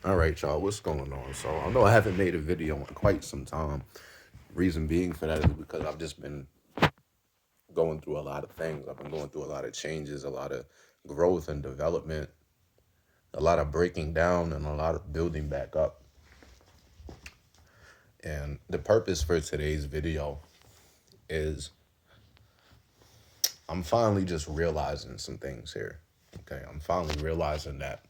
All right, y'all, what's going on? So I know I haven't made a video in quite some time. Reason being for that is because I've just been going through a lot of things. I've been going through a lot of changes, a lot of growth and development, a lot of breaking down, and a lot of building back up. And the purpose for today's video is I'm finally just realizing some things here. Okay, I'm finally realizing that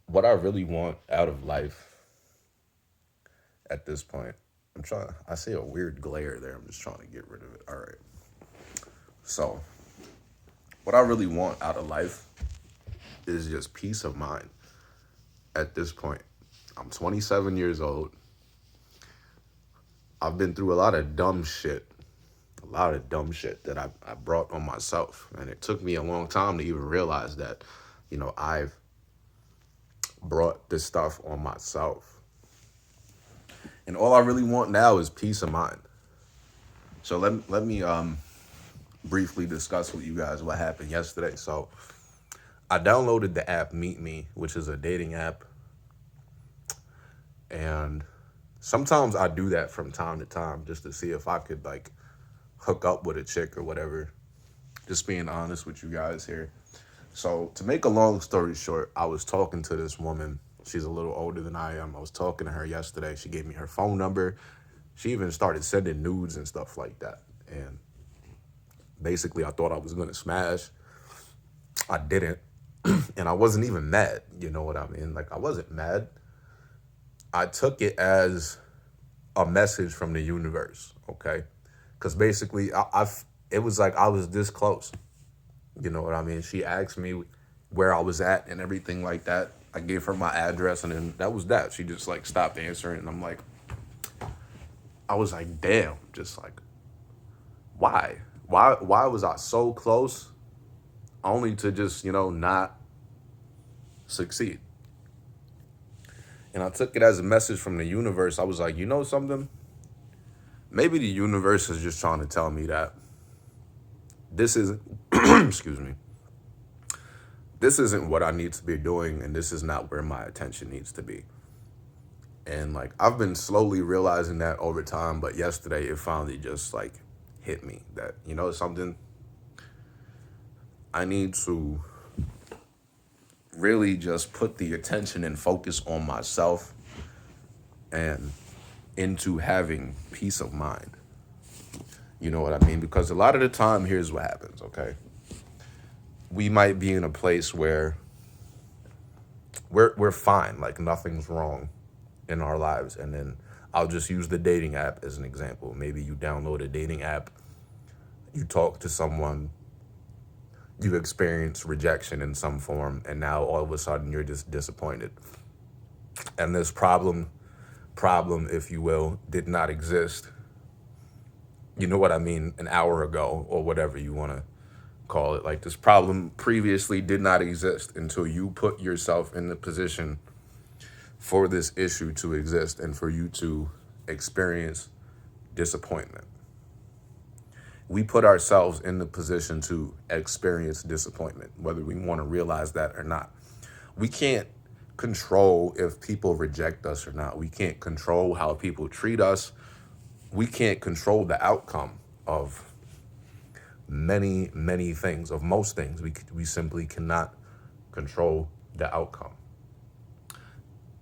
what I really want out of life at this point, I see a weird glare there. I'm just trying to get rid of it. All right. So, what I really want out of life is just peace of mind at this point. I'm 27 years old. I've been through a lot of dumb shit that I brought on myself. And it took me a long time to even realize that, I've brought this stuff on myself. And all I really want now is peace of mind. So let me briefly discuss with you guys what happened yesterday. So I downloaded the app Meet Me, which is a dating app. And sometimes I do that from time to time just to see if I could like hook up with a chick or whatever. Just being honest with you guys here. So to make a long story short, I was talking to this woman. She's a little older than I am. I was talking to her yesterday. She gave me her phone number. She even started sending nudes and stuff like that. And basically I thought I was going to smash. I didn't. And I wasn't even mad. You know what I mean? Like, I wasn't mad. I took it as a message from the universe, okay? Because basically, it was like I was this close. You know what I mean? She asked me where I was at and everything like that. I gave her my address, and then that was that. She just like stopped answering, and I was like, damn, just like, why? Why was I so close only to just, not succeed? And I took it as a message from the universe. I was like, you know something? Maybe the universe is just trying to tell me that this isn't, excuse me, this isn't what I need to be doing, and this is not where my attention needs to be. And like, I've been slowly realizing that over time, but yesterday it finally just like hit me that, something, I need to really just put the attention and focus on myself and into having peace of mind. You know what I mean? Because a lot of the time, here's what happens, okay? We might be in a place where we're fine, like nothing's wrong in our lives. And then I'll just use the dating app as an example. Maybe you download a dating app, you talk to someone, you experience rejection in some form, and now all of a sudden you're just disappointed. And this problem, if you will, did not exist, you know what I mean, an hour ago or whatever you want to call it. Like, this problem previously did not exist until you put yourself in the position for this issue to exist and for you to experience disappointment. We put ourselves in the position to experience disappointment, whether we want to realize that or not. We can't control if people reject us or not. We can't control how people treat us. We can't control the outcome of many, many things, of most things. We simply cannot control the outcome.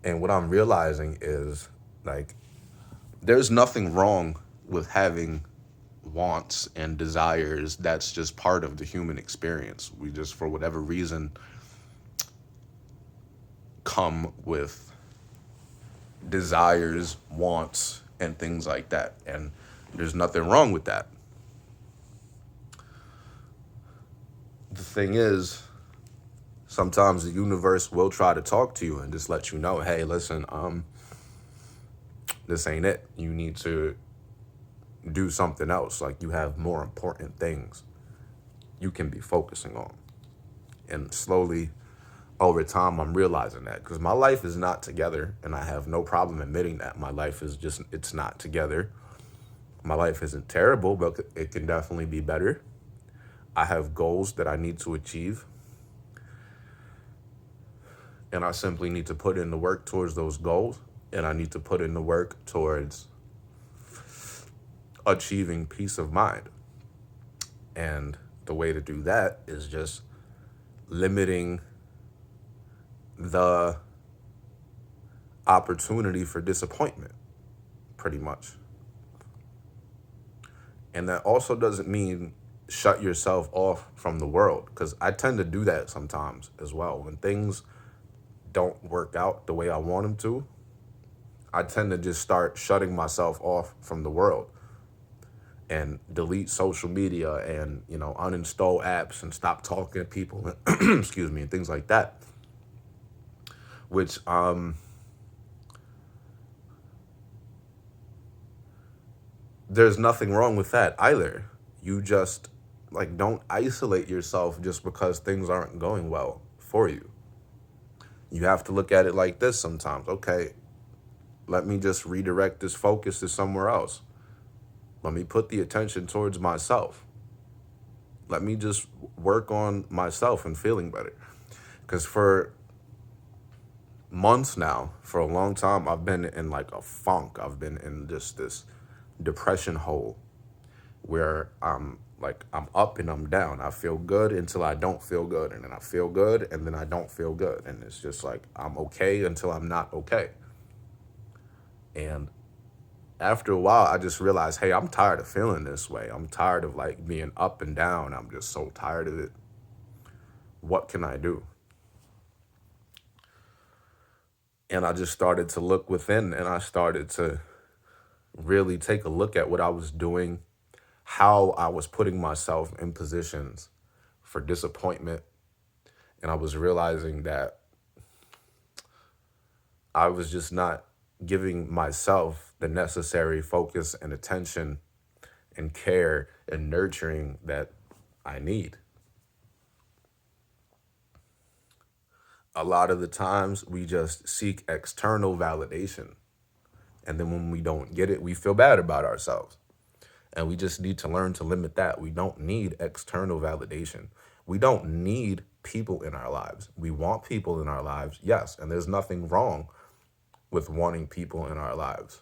And what I'm realizing is, like, there's nothing wrong with having wants and desires. That's just part of the human experience. We just, for whatever reason, come with desires, wants, and things like that. And there's nothing wrong with that. The thing is, sometimes the universe will try to talk to you and just let you know, hey, listen, this ain't it. You need to do something else. Like, you have more important things you can be focusing on. And slowly, over time, I'm realizing that, because my life is not together, and I have no problem admitting that. My life is just, it's not together. My life isn't terrible, but it can definitely be better. I have goals that I need to achieve. And I simply need to put in the work towards those goals. And I need to put in the work towards achieving peace of mind. And the way to do that is just limiting the opportunity for disappointment, pretty much. And that also doesn't mean shut yourself off from the world, because I tend to do that sometimes as well. When things don't work out the way I want them to, I tend to just start shutting myself off from the world and delete social media and, uninstall apps and stop talking to people, excuse me, and things like that. Which, there's nothing wrong with that either. You just, like, don't isolate yourself just because things aren't going well for you. You have to look at it like this sometimes. Okay, let me just redirect this focus to somewhere else. Let me put the attention towards myself. Let me just work on myself and feeling better. Because for months now, for a long time, I've been in like a funk. I've been in just this depression hole where I'm up and I'm down. I feel good until I don't feel good. And then I feel good and then I don't feel good. And it's just like I'm okay until I'm not okay. And after a while, I just realized, hey, I'm tired of feeling this way. I'm tired of like being up and down. I'm just so tired of it. What can I do? And I just started to look within, and I started to really take a look at what I was doing, how I was putting myself in positions for disappointment. And I was realizing that I was just not giving myself the necessary focus and attention and care and nurturing that I need. A lot of the times we just seek external validation. And then when we don't get it, we feel bad about ourselves. And we just need to learn to limit that. We don't need external validation. We don't need people in our lives. We want people in our lives, yes. And there's nothing wrong with wanting people in our lives.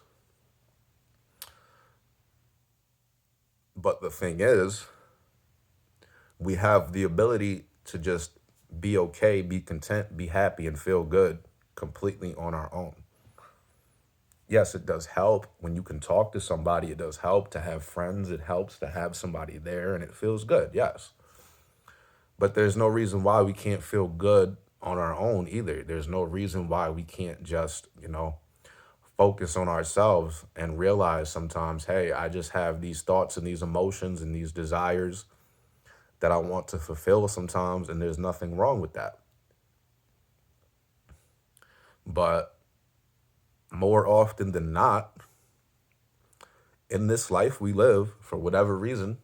But the thing is, we have the ability to just be okay, be content, be happy, and feel good completely on our own. Yes, it does help when you can talk to somebody. It does help to have friends. It helps to have somebody there, and it feels good, yes. But there's no reason why we can't feel good on our own either. There's no reason why we can't just, focus on ourselves and realize sometimes, hey, I just have these thoughts and these emotions and these desires that I want to fulfill sometimes, and there's nothing wrong with that. But more often than not, in this life we live, for whatever reason,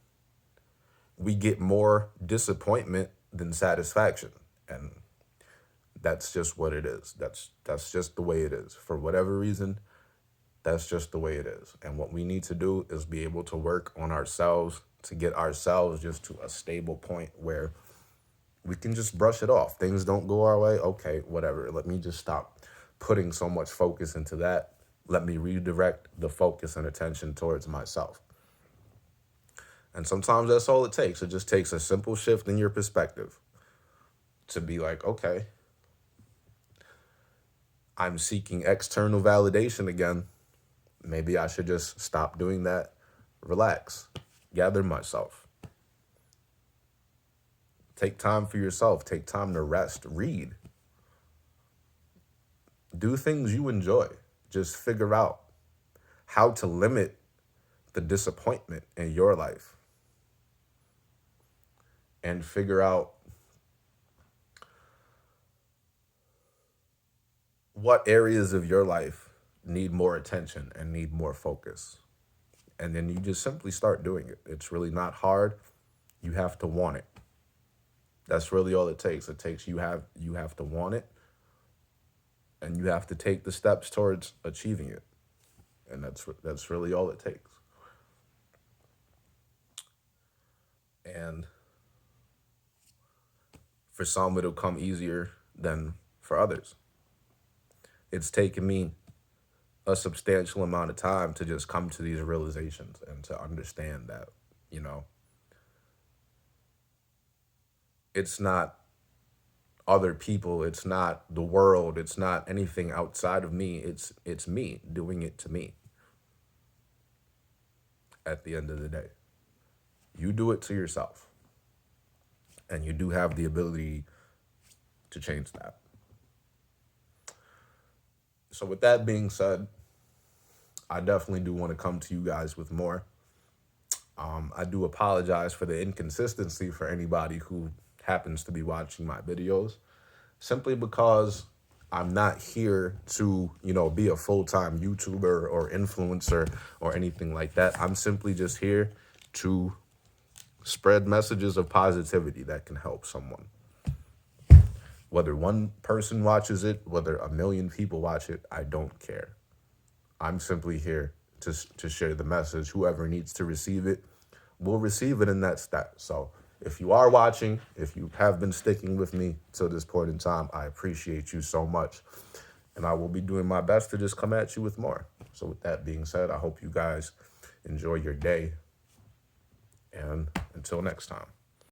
we get more disappointment than satisfaction. And that's just what it is. That's just the way it is. For whatever reason, that's just the way it is. And what we need to do is be able to work on ourselves to get ourselves just to a stable point where we can just brush it off. Things don't go our way. Okay, whatever. Let me just stop putting so much focus into that. Let me redirect the focus and attention towards myself. And sometimes that's all it takes. It just takes a simple shift in your perspective to be like, okay, I'm seeking external validation again. Maybe I should just stop doing that, relax, gather myself. Take time for yourself, take time to rest, read, do things you enjoy. Just figure out how to limit the disappointment in your life and figure out what areas of your life need more attention and need more focus. And then you just simply start doing it. It's really not hard. You have to want it. That's really all it takes. It takes you have to want it, and you have to take the steps towards achieving it. And that's really all it takes. And for some it'll come easier than for others. It's taken me a substantial amount of time to just come to these realizations and to understand that, you know, it's not other people, it's not the world, it's not anything outside of me. It's me doing it to me at the end of the day. You do it to yourself. And you do have the ability to change that. So with that being said, I definitely do want to come to you guys with more. I do apologize for the inconsistency for anybody who happens to be watching my videos, simply because I'm not here to, be a full-time YouTuber or influencer or anything like that. I'm simply just here to spread messages of positivity that can help someone. Whether one person watches it, whether a million people watch it, I don't care. I'm simply here to share the message. Whoever needs to receive it will receive it, and that's that. So if you are watching, if you have been sticking with me till this point in time, I appreciate you so much. And I will be doing my best to just come at you with more. So with that being said, I hope you guys enjoy your day. And until next time.